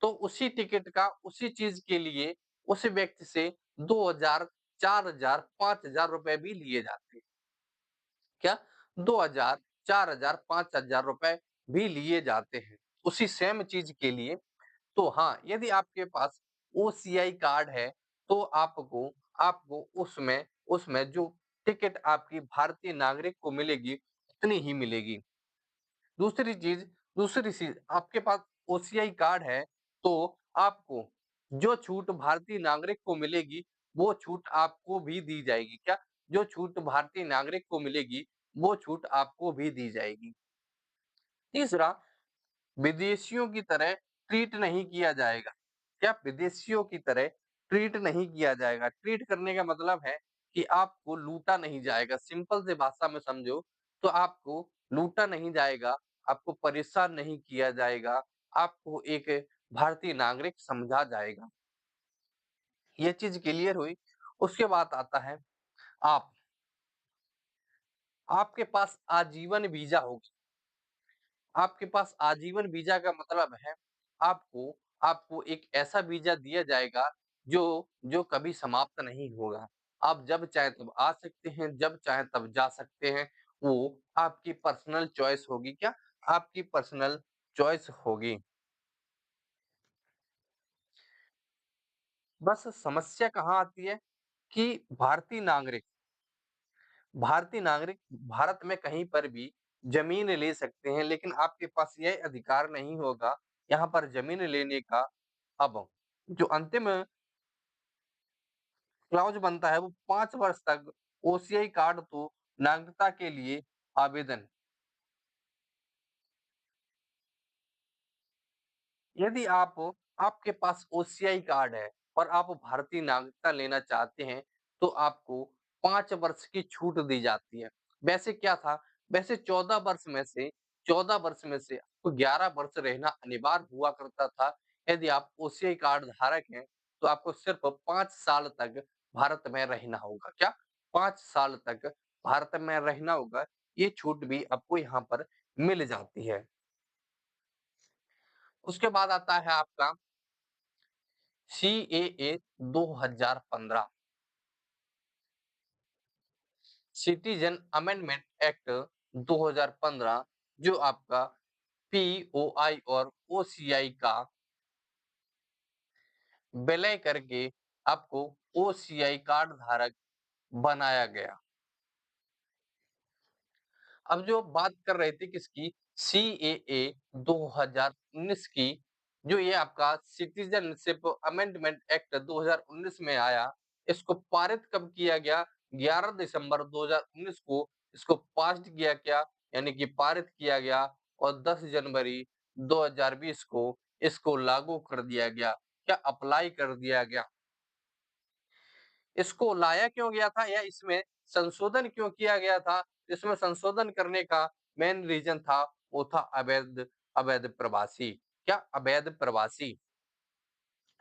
तो उसी टिकट का उसी चीज के लिए उस व्यक्ति से 2000, 4000, 5000 रुपए भी लिए जाते हैं। क्या? 2000, 4000, 5000 रुपए भी लिए जाते हैं उसी सेम चीज के लिए। तो हाँ, यदि आपके पास ओसीआई कार्ड है, तो आपको आपको उसमें उसमें जो टिकट आपकी भारतीय नागरिक को मिलेगी, उतनी ही मिलेगी। दूसरी चीज दूसरी चीज आपके पास ओसीआई कार्ड है, तो आपको जो छूट भारतीय नागरिक को मिलेगी, वो छूट आपको भी दी जाएगी। क्या? जो छूट भारतीय नागरिक को मिलेगी, वो छूट आपको भी दी जाएगी। तीसरा, विदेशियों की तरह ट्रीट नहीं किया जाएगा। क्या? विदेशियों की तरह ट्रीट नहीं किया जाएगा। ट्रीट करने का मतलब है कि आपको लूटा नहीं जाएगा। सिंपल से भाषा में समझो तो आपको लूटा नहीं जाएगा, आपको परेशान नहीं किया जाएगा, आपको एक भारतीय नागरिक समझा जाएगा। ये चीज क्लियर हुई। उसके बाद आता है, आप आपके पास आजीवन वीजा होगा। आपके पास आजीवन वीजा का मतलब है, आपको आपको एक ऐसा वीजा दिया जाएगा जो जो कभी समाप्त नहीं होगा। आप जब चाहे तब आ सकते हैं, जब चाहे तब जा सकते हैं। वो आपकी पर्सनल चॉइस होगी। क्या? आपकी पर्सनल चॉइस होगी। बस समस्या कहाँ आती है कि भारतीय नागरिक भारत में कहीं पर भी जमीन ले सकते हैं, लेकिन आपके पास यह अधिकार नहीं होगा यहाँ पर जमीन लेने का। अब जो अंतिम क्लॉज बनता है, वो 5 वर्ष तक ओसीआई कार्ड तो नागरिकता के लिए आवेदन। यदि आपके पास ओसीआई कार्ड है और आप भारतीय नागरिकता लेना चाहते हैं, तो आपको 5 वर्ष की छूट दी जाती है। वैसे क्या था? वैसे 14 वर्ष में से आपको 11 वर्ष रहना अनिवार्य हुआ करता था। यदि आप ओसीआई कार्ड धारक हैं, तो आपको सिर्फ 5 साल तक भारत में रहना होगा। क्या? 5 साल तक भारत में रहना होगा। ये छूट भी आपको यहाँ पर मिल जाती है। उसके बाद आता है आपका सीएए 2015। सिटीजन अमेंडमेंट एक्ट 2015 जो आपका पीओआई और ओसीआई का विलय करके आपको ओसीआई कार्ड धारक बनाया गया। अब जो बात कर रहे थे किसकी, सीएए 2019 की, जो ये आपका सिटीजनशिप अमेंडमेंट एक्ट 2019 में आया, इसको पारित कब किया गया, 11 दिसंबर 2019 को इसको पास्ड किया गया, यानी कि पारित किया गया, और 10 जनवरी 2020 को इसको लागू कर दिया गया, क्या अप्लाई कर दिया गया। इसको लाया क्यों गया था या इसमें संशोधन क्यों किया गया था? इसमें संशोधन करने का मेन रीजन था, वो था अवैध अवैध प्रवासी। क्या अवैध प्रवासी?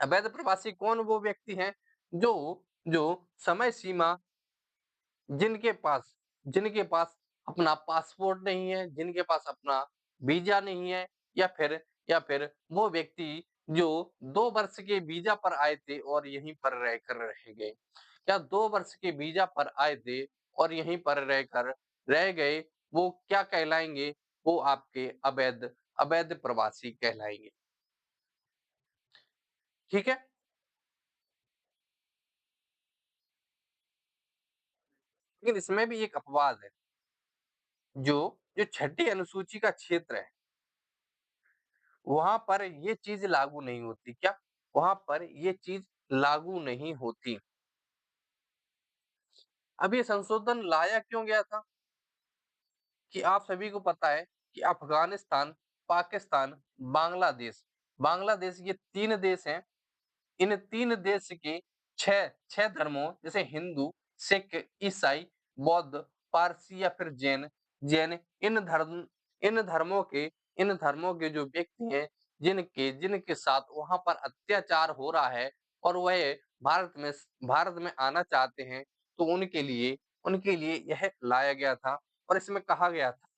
अवैध प्रवासी कौन वो व्यक्ति हैं जो जो समय सीमा, जिनके पास अपना पासपोर्ट नहीं है, जिनके पास अपना वीजा नहीं है, या फिर वो व्यक्ति जो 2 वर्ष के वीजा पर आए थे और यहीं पर रहकर रह गए। क्या 2 वर्ष के वीजा पर आए थे और यहीं पर रहकर रह गए, वो क्या कहलाएँगे? वो आपके अवैध अवैध प्रवासी कहलाएँगे। ठीक है? लेकिन इसमें भी एक अपवाद है, जो जो छठी अनुसूची का क्षेत्र है, वहाँ पर ये चीज़ लागू नहीं होती। क्या? वहाँ पर ये चीज़ लागू नहीं होती। अब ये संशोधन लाया क्यों गया था? कि आप सभी को पता है कि अफ़गानिस्तान, पाकिस्तान, बांग्लादेश बांग्लादेश ये 3 देश हैं। इन 3 देश के 6 धर्मों जैसे हिंदू, सिख, ईसाई, बौद्ध, पारसी या फिर जैन इन धर्मों के इन धर्मों के जो व्यक्ति हैं, जिनके जिनके साथ वहाँ पर अत्याचार हो रहा है और वह भारत में आना चाहते हैं, तो उनके लिए यह लाया गया था, और इसमें कहा गया था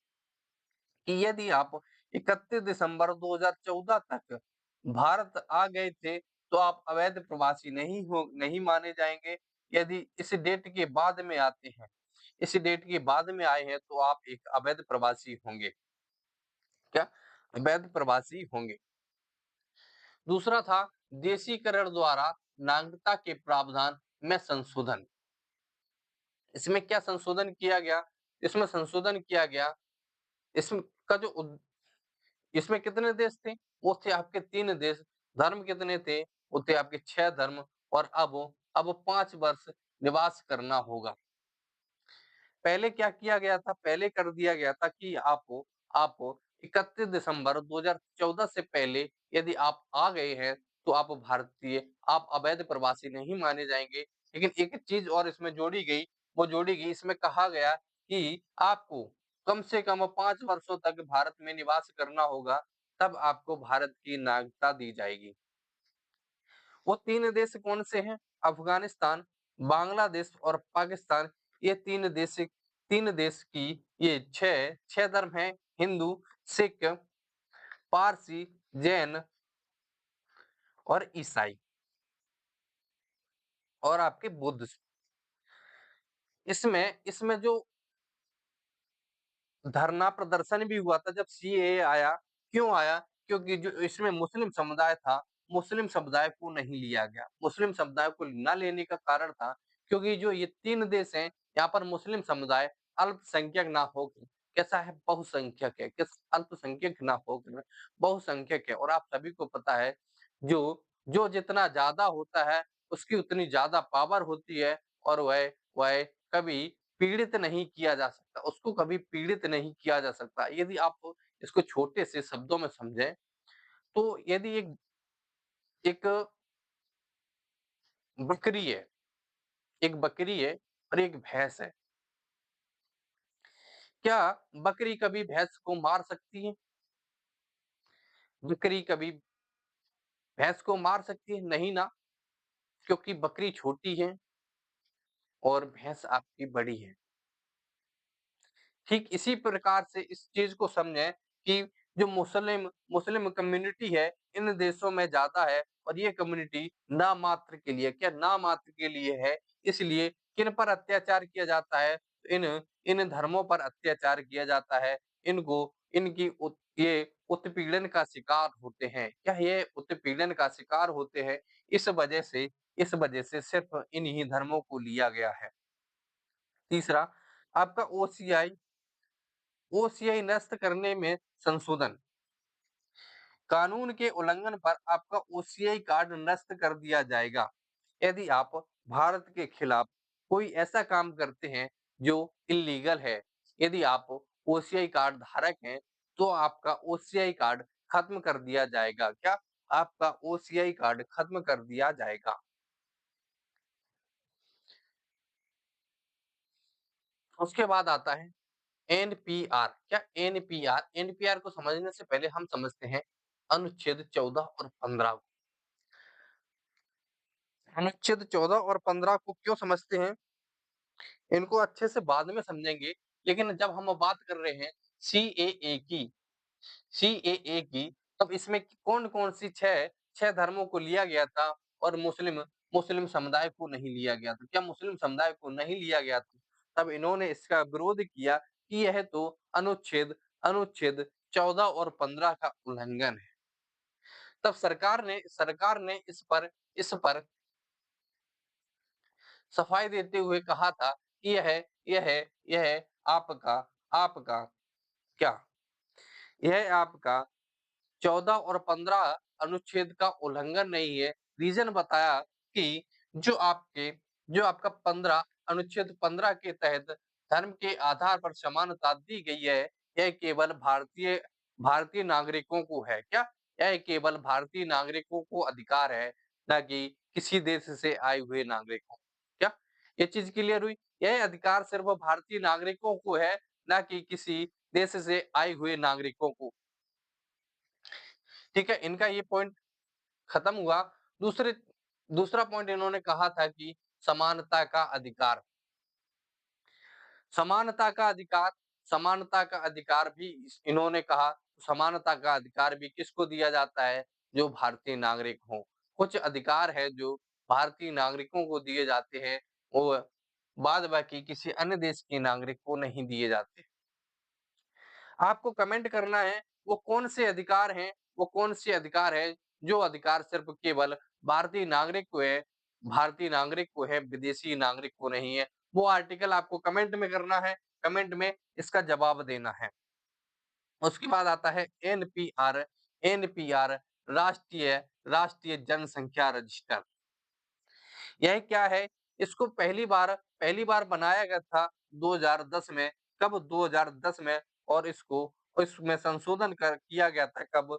कि यदि आप 31 दिसंबर 2014 तक भारत आ गए थे, तो आप अवैध प्रवासी नहीं माने जाएँगे। यदि इस डेट के बाद में आते हैं, इस डेट के बाद में आए हैं, तो आप एक अवैध प्रवासी होंगे। क्या? अवैध प्रवासी होंगे। दूसरा था देशीकरण द्वारा नागरिकता के प्रावधान में संशोधन। इसमें क्या संशोधन किया गया? इसमें संशोधन किया गया, इसमें का जो उद इसमें कितने देश थे? वो थे आपके 3 देश। धर्म कितने थे? वो थे आपके 6 धर्म, और अब 5 वर्ष निवास करना होगा। पहले क्या किया गया था? पहले कर दिया गया था कि आप 31 दिसंबर 2014 से पहले यदि आप आ गए हैं, तो आप अवैध प्रवासी नहीं माने जाएँगे। लेकिन एक चीज़ और इसमें जोड़ी गई, इसमें कहा गया कि आपको कम से कम 5 वर्षों तक भारत में निवास करना होगा, तब आपको भारत की नागरिकता दी जाएगी। वो 3 देश कौन से हैं? अफ़गानिस्तान, बांग्लादेश और पाकिस्तान। ये 3 देश की ये 6 धर्म हैं, हिंदू, सिख, पारसी, जैन और ईसाई, और आपके बुद्ध। इसमें इसमें जो धरना प्रदर्शन भी हुआ था जब सीएए आया, क्यों आया? क्योंकि जो इसमें मुस्लिम समुदाय था, मुस्लिम समुदाय को नहीं लिया गया। मुस्लिम समुदाय को ना लेने का कारण था, क्योंकि जो ये 3 देश हैं, यहाँ पर मुस्लिम समुदाय अल्पसंख्यक ना होकर कैसा है? बहुसंख्यक है। किस अल्पसंख्यक ना होकर बहुसंख्यक है, और आप सभी को पता है, जो जो जितना ज़्यादा होता है, उसकी उतनी ज़्यादा पावर होती है, और वह कभी पीड़ित नहीं किया जा सकता, उसको कभी पीड़ित नहीं किया जा सकता। यदि आप इसको छोटे से शब्दों में समझें, तो यदि एक एक बकरी है एक बकरी है और एक भैंस है, क्या बकरी कभी भैंस को मार सकती है? बकरी कभी भैंस को मार सकती है? नहीं ना, क्योंकि बकरी छोटी है और भैंस आपकी बड़ी है। ठीक इसी प्रकार से इस चीज़ को समझें कि जो मुस्लिम कम्युनिटी है, इन देशों में ज़्यादा है, और ये कम्युनिटी नामात्र के लिए है, इसलिए किन पर अत्याचार किया जाता है? इन इन धर्मों पर अत्याचार किया जाता है, इनको इनकी ये उत्पीड़न का शिकार होते हैं। क्या ये उत्पीड़न का शिकार होते हैं? इस वजह से सिर्फ़ इन्हीं धर्मों को लिया गया है। तीसरा, आपका ओसीआई नष्ट करने में संशोधन। कानून के उल्लंघन पर आपका ओसीआई कार्ड नष्ट कर दिया जाएगा। यदि आप भारत के खिलाफ कोई ऐसा काम करते हैं जो इल्लीगल है, यदि आप ओसीआई कार्ड धारक हैं, तो आपका ओसीआई कार्ड खत्म कर दिया जाएगा। क्या? आपका ओसीआई कार्ड खत्म कर दिया जाएगा। उसके बाद आता है एनपीआर। क्या एनपीआर? एनपीआर को समझने से पहले हम समझते हैं अनुच्छेद 14 और 15 को। अनुच्छेद 14 और 15 को क्यों समझते हैं? इनको अच्छे से बाद में समझेंगे, लेकिन जब हम बात कर रहे हैं सीएए की सीएए की, तब इसमें कौन-कौन सी 6 धर्मों को लिया गया था और मुस्लिम मुस्लिम समुदाय को नहीं लिया गया था। क्या मुस्लिम समुदाय को नहीं लिया गया था? तब इन्होंने इसका विरोध किया कि यह तो अनुच्छेद अनुच्छेद 14 और 15 का उल्लंघन है। तब सरकार ने इस पर सफाई देते हुए कहा था कि यह यह आपका आपका क्या? यह आपका 14 और 15 अनुच्छेद का उल्लंघन नहीं है। रीज़न बताया कि जो आपके जो आपका 15 अनुच्छेद 15 के तहत धर्म के आधार पर समानता दी गई है, यह केवल भारतीय भारतीय नागरिकों को है। क्या? यह केवल भारतीय नागरिकों को अधिकार है, ना कि किसी देश से आए हुए नागरिकों। क्या? ये चीज़ क्लियर हुई? यह अधिकार सिर्फ़ भारतीय नागरिकों को है, ना कि किसी देश से आए हुए नागरिकों को। ठीक है, इनका ये पॉइंट खत्म हुआ। दूसरे दूसरा पॉइंट इन्होंने कहा था कि समानता का अधिकार। समानता का अधिकार समानता का अधिकार भी इन्होंने कहा, समानता का अधिकार भी किसको दिया जाता है? जो भारतीय नागरिक हों। कुछ अधिकार है जो भारतीय नागरिकों को दिए जाते हैं, वो बाद बाकी किसी अन्य देश के नागरिक को नहीं दिए जाते। आपको कमेंट करना है वो कौन से अधिकार हैं, वो कौन से अधिकार हैं, जो अधिकार सिर्फ़ केवल भारतीय नागरिक को है, भारतीय नागरिक को है, विदेशी नागरिक को नहीं है। वो आर्टिकल आपको कमेंट में करना है, कमेंट में इसका जवाब देना है। उसके बाद आता है एनपीआर, एनपीआर राष्ट्रीय राष्ट्रीय जनसंख्या रजिस्टर। यह क्या है? इसको पहली बार बनाया गया था 2010 में। कब? 2010 में। और इसमें संशोधन किया गया था कब?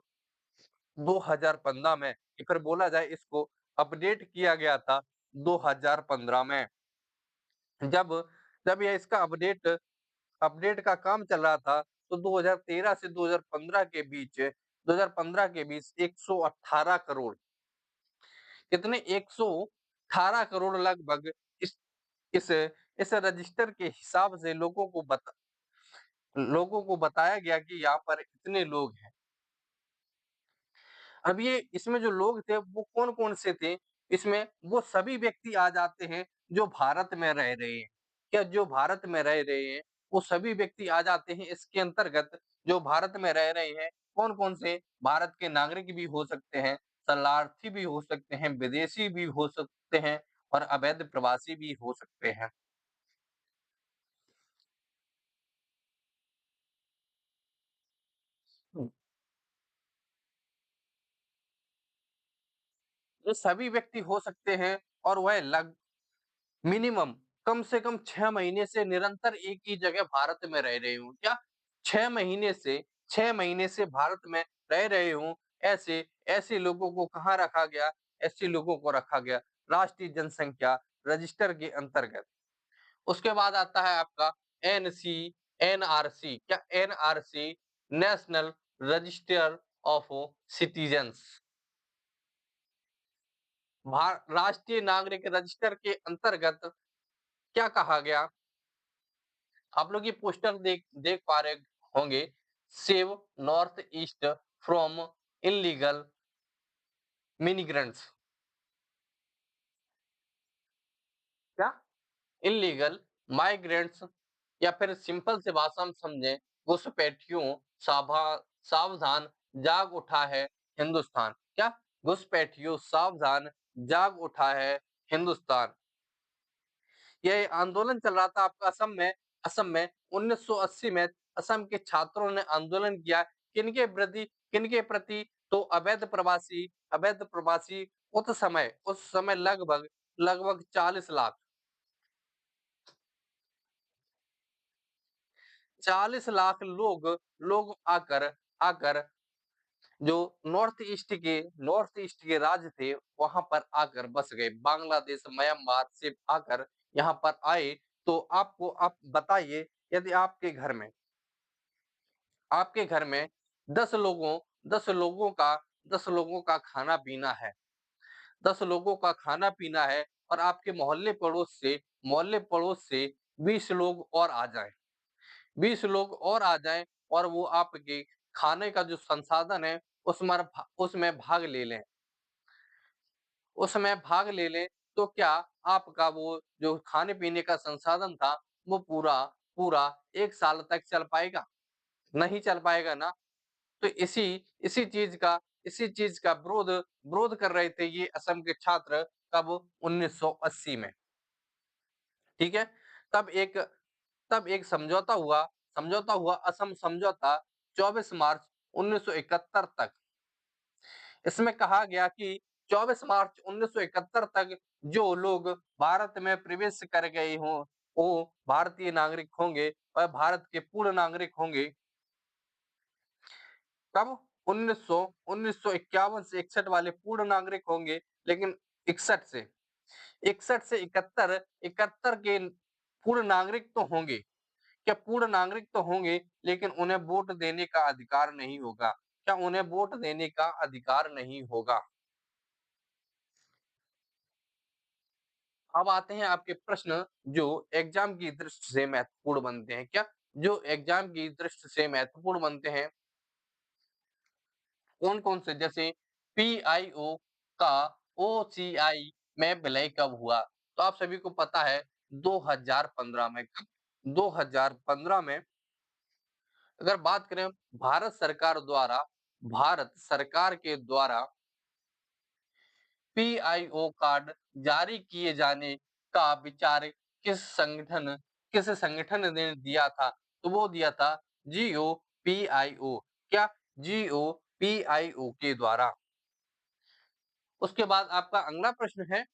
2015 में। या फिर बोला जाए इसको अपडेट किया गया था 2015 में। जब जब यह इसका अपडेट अपडेट का काम चल रहा था, तो 2013 से 2015 के बीच 118 करोड़, कितने? 118 करोड़ लगभग इस इस इस रजिस्टर के हिसाब से लोगों को बताया गया कि यहाँ पर इतने लोग हैं। अब ये इसमें जो लोग थे वो कौन-कौन से थे? इसमें वो सभी व्यक्ति आ जाते हैं जो भारत में रह रहे हैं। क्या जो भारत में रह रहे हैं, वो सभी व्यक्ति आ जाते हैं इसके अंतर्गत जो भारत में रह रहे हैं। कौन-कौन से? भारत के नागरिक भी हो सकते हैं, शरणार्थी भी हो सकते हैं, विदेशी भी हो सकते हैं और अवैध प्रवासी भी हो सकते हैं। हुँ, ये सभी व्यक्ति हो सकते हैं और वह मिनिमम कम से कम 6 महीने से निरंतर एक ही जगह भारत में रह रहे हों। क्या? 6 महीने से 6 महीने से भारत में रह रहे हों, ऐसे ऐसे लोगों को कहाँ रखा गया? ऐसे लोगों को रखा गया राष्ट्रीय जनसंख्या रजिस्टर के अंतर्गत। उसके बाद आता है आपका एनसी एनआरसी। क्या? NRC national register of citizens. राष्ट्रीय नागरिक रजिस्टर के अंतर्गत क्या कहा गया? आप लोग ये पोस्टर देख देख पा रहे होंगे, save north east from illegal migrants. क्या? इल्लीगल माइग्रेंट्स या फिर सिंपल सी भाषा में समझें, घुसपैठियों साभा सावधान जाग उठा है हिंदुस्तान। क्या? घुसपैठियों सावधान जाग उठा है हिंदुस्तान। ये आंदोलन चल रहा था आपका असम में 1980 में असम के छात्रों ने आंदोलन किया किनके प्रति तो अवैध प्रवासी उस समय लगभग लगभग 40 लाख लोग लोग आकर आकर जो नॉर्थ ईस्ट के राज्य थे वहां पर आकर बस गए। बांग्लादेश म्यांमार से आकर यहाँ पर आए। तो आपको आप बताइए, यदि आपके घर में 10 लोगों 10 लोगों का 10 लोगों का खाना पीना है, 10 लोगों का खाना पीना है और आपके मोहल्ले पड़ोस से 20 लोग और आ जाएं, 20 लोग और आ जाएं और वो आपके खाने का जो संसाधन है उसमें भाग ले लें, तो क्या आपका वो जो खाने पीने का संसाधन था वो पूरा पूरा 1 साल तक चल पाएगा? नहीं चल पाएगा ना। तो इसी चीज का इसी चीज का विरोध विरोध कर रहे थे ये असम के छात्र, कब? 1980 में। ठीक है। तब एक तब एक समझौता हुआ असम समझौता 24 मार्च 1971 तक। इसमें कहा गया कि 24 मार्च 1971 तक जो लोग भारत में प्रवेश कर गए हों वो भारतीय नागरिक होंगे और भारत के पूर्ण नागरिक होंगे। कब? 1951 से 61 वाले पूर्ण नागरिक होंगे। लेकिन 61 से 71 71 के पूर्ण नागरिक तो होंगे। क्या पूर्ण नागरिक तो होंगे, लेकिन उन्हें वोट देने का अधिकार नहीं होगा। क्या उन्हें वोट देने का अधिकार नहीं होगा? अब आते हैं आपके प्रश्न जो एग्जाम की दृष्टि से महत्वपूर्ण बनते हैं। क्या? जो एग्जाम की दृष्टि से महत्वपूर्ण बनते हैं, कौन-कौन से? जैसे पीआईओ का ओसीआई में विलय कब हुआ? तो आप सभी को पता है 2015 में। कब? 2015 में। अगर बात करें भारत सरकार के द्वारा पीआईओ कार्ड जारी किए जाने का विचार किस संगठन ने दिया था? तो वो दिया था जीओपीआईओ। क्या? जीओपीआईओ के द्वारा। उसके बाद आपका अगला प्रश्न है।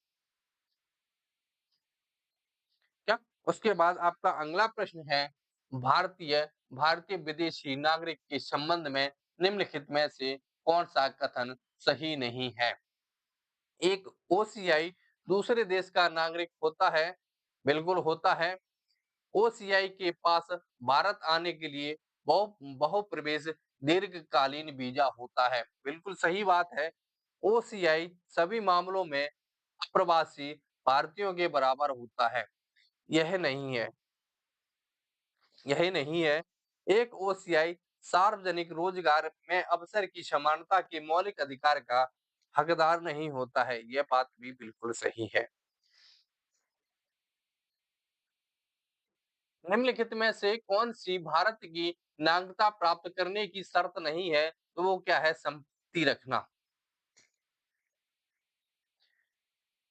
क्या? उसके बाद आपका अगला प्रश्न है, भारतीय भारतीय विदेशी नागरिक के संबंध में निम्नलिखित में से कौन सा कथन सही नहीं है? एक ओसीआई दूसरे देश का नागरिक होता है। बिल्कुल होता है। ओसीआई के पास भारत आने के लिए बहुप्रवेश दीर्घकालीन वीजा होता है। बिल्कुल सही बात है। ओसीआई सभी मामलों में अप्रवासी भारतीयों के बराबर होता है। यह नहीं है यही नहीं है। एक ओसीआई सार्वजनिक रोजगार में अवसर की समानता के मौलिक अधिकार का हकदार नहीं होता है। यह बात भी बिल्कुल सही है। निम्नलिखित में से कौन सी भारत की नागरिकता प्राप्त करने की शर्त नहीं है? तो वो क्या है? संपत्ति रखना।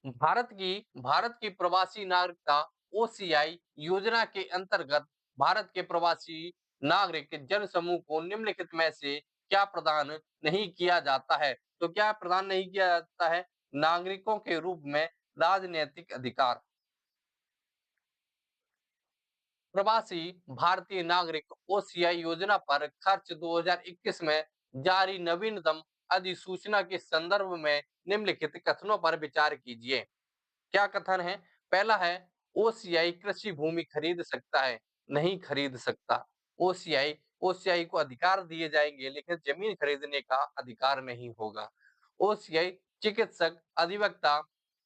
भारत की प्रवासी नागरिकता ओसीआई योजना के अंतर्गत भारत के प्रवासी नागरिक जन समूह को निम्नलिखित में से क्या प्रदान नहीं किया जाता है? तो क्या प्रदान नहीं किया जाता है? नागरिकों के रूप में राजनीतिक अधिकार। प्रवासी भारतीय नागरिक ओसीआई योजना पर खर्च 2021 में जारी नवीनतम अधिसूचना के संदर्भ में निम्नलिखित कथनों पर विचार कीजिए। क्या कथन है? पहला है, ओसीआई कृषि भूमि खरीद सकता है। नहीं खरीद सकता। ओसीआई ओसीआई को अधिकार दिए जाएंगे लेकिन जमीन खरीदने का अधिकार नहीं होगा। ओसीआई चिकित्सक, अधिवक्ता,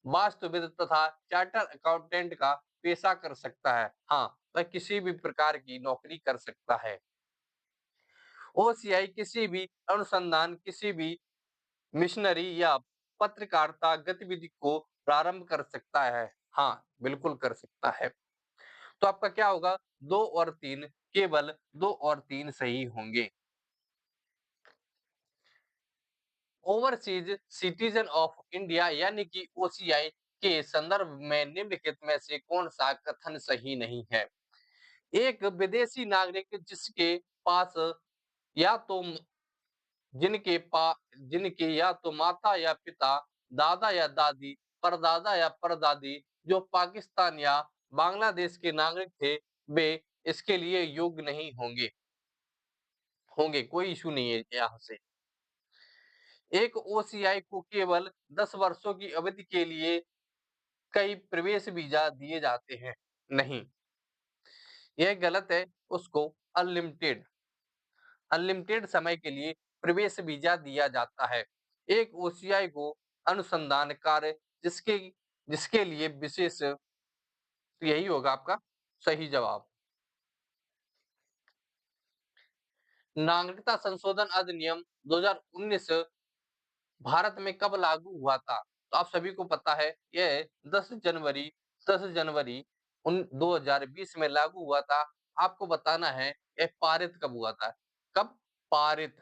वास्तुविद तथा चार्टर अकाउंटेंट का पेशा कर सकता है। हाँ, वह किसी भी प्रकार की नौकरी कर सकता है। ओसीआई किसी भी अनुसंधान, किसी भी मिशनरी या पत्रकारिता गतिविधि को प्रारंभ कर सकता है। हाँ, बिल्कुल कर सकता है। तो आपका क्या होगा? 2 और 3 केवल 2 और 3 सही होंगे। ओवरसीज सिटीजन ऑफ इंडिया यानी कि ओसीआई के संदर्भ में निम्नलिखित में से कौन सा कथन सही नहीं है? एक विदेशी नागरिक जिसके पास या तो जिनके पा जिनके या तो माता या पिता, दादा या दादी, परदादा या परदादी जो पाकिस्तान या बांग्लादेश के नागरिक थे, वे इसके लिए योग्य नहीं होंगे। होंगे, कोई इश्यू नहीं है यहाँ से। एक ओसीआई को केवल 10 वर्षों की अवधि के लिए कई प्रवेश वीजा दिए जाते हैं। नहीं, यह गलत है। उसको अनलिमिटेड अनलिमिटेड समय के लिए प्रवेश वीजा दिया जाता है। एक ओसीआई को अनुसंधान कार्य जिसके जिसके लिए विशेष तो यही होगा आपका सही जवाब। नागरिकता संशोधन अधिनियम 2019 भारत में कब लागू हुआ था? तो आप सभी को पता है यह 10 जनवरी 2020 में लागू हुआ था। आपको बताना है यह पारित कब हुआ था? कब पारित?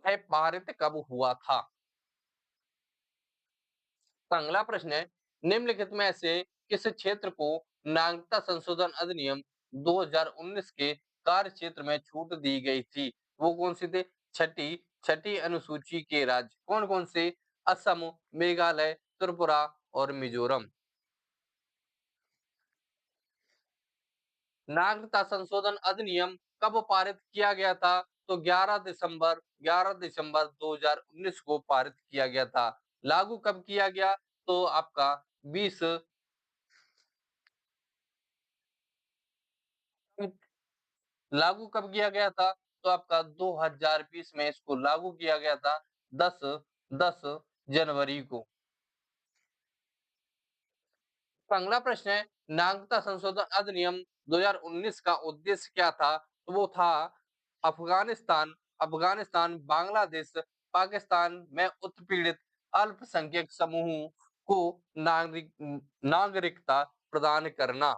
यह पारित कब हुआ था? तो अगला प्रश्न है निम्नलिखित में से किस क्षेत्र को नागरिकता संशोधन अधिनियम 2019 के कार्य क्षेत्र में छूट दी गई थी? वो कौन से थे? छठी छठी अनुसूची के राज्य कौन कौन से? असम, मेघालय, त्रिपुरा और मिजोरम। नागरिकता संशोधन अधिनियम कब पारित किया गया था? तो 11 दिसंबर 2019 को पारित किया गया था। लागू कब किया गया? तो आपका 20 लागू कब किया गया था? तो आपका 2020 में इसको लागू किया गया था 10 10 जनवरी को। तो अगला प्रश्न है नागरिकता संशोधन अधिनियम 2019 का उद्देश्य क्या था? तो वो था अफगानिस्तान अफगानिस्तान, बांग्लादेश, पाकिस्तान में उत्पीड़ित अल्पसंख्यक समूहों को नागरिकता प्रदान करना।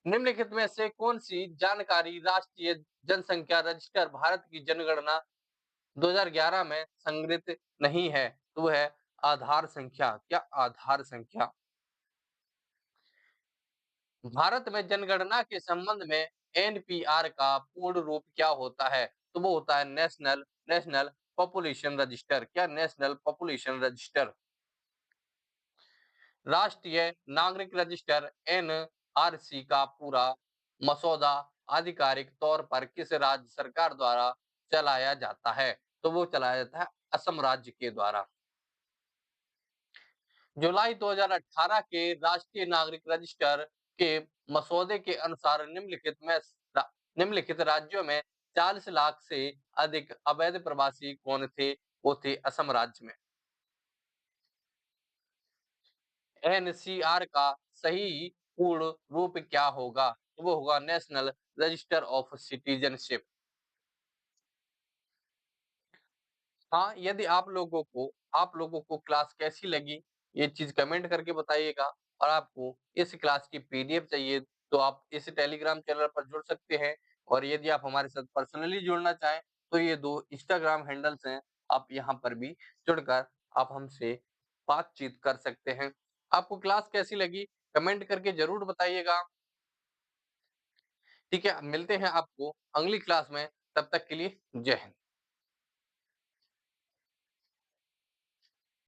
निम्नलिखित में से कौन सी जानकारी राष्ट्रीय जनसंख्या रजिस्टर भारत की जनगणना 2011 में संग्रहित नहीं है? तो वो है आधार संख्या। क्या आधार संख्या? भारत में जनगणना के संबंध में एनपीआर का पूर्ण रूप क्या होता है? तो वो होता है नेशनल नेशनल पॉपुलेशन रजिस्टर। क्या? National population register. राष्ट्रीय नागरिक रजिस्टर एनआरसी का पूरा मसौदा आधिकारिक तौर पर किस राज्य सरकार द्वारा चलाया जाता है? तो वो चलाया जाता है असम राज्य के द्वारा। जुलाई 2018 के राष्ट्रीय नागरिक रजिस्टर के मसौदे के अनुसार निम्नलिखित राज्यों में 40 लाख से अधिक अवैध प्रवासी कौन थे? वो थे असम राज्य में। एनसीआर का सही पूर्ण रूप क्या होगा? तो वो होगा नेशनल रजिस्टर ऑफ सिटीजनशिप। हाँ, यदि आप लोगों को क्लास कैसी लगी, ये चीज़ कमेंट करके बताइएगा और आपको इस क्लास की पीडीएफ चाहिए, तो आप इस टेलीग्राम चैनल पर जुड़ सकते हैं और यदि आप हमारे साथ पर्सनली जुड़ना चाहें, तो ये 2 इंस्टाग्राम हैंडल्स हैं, आप यहाँ पर भी जुड़कर आप हमसे बातचीत कर सकते हैं। आपको क्लास कैसी लगी, कमेंट करके ज़रूर बताइएगा। ठीक है, मिलते हैं आपको अगली क्लास में, तब तक के लिए जय हिंद।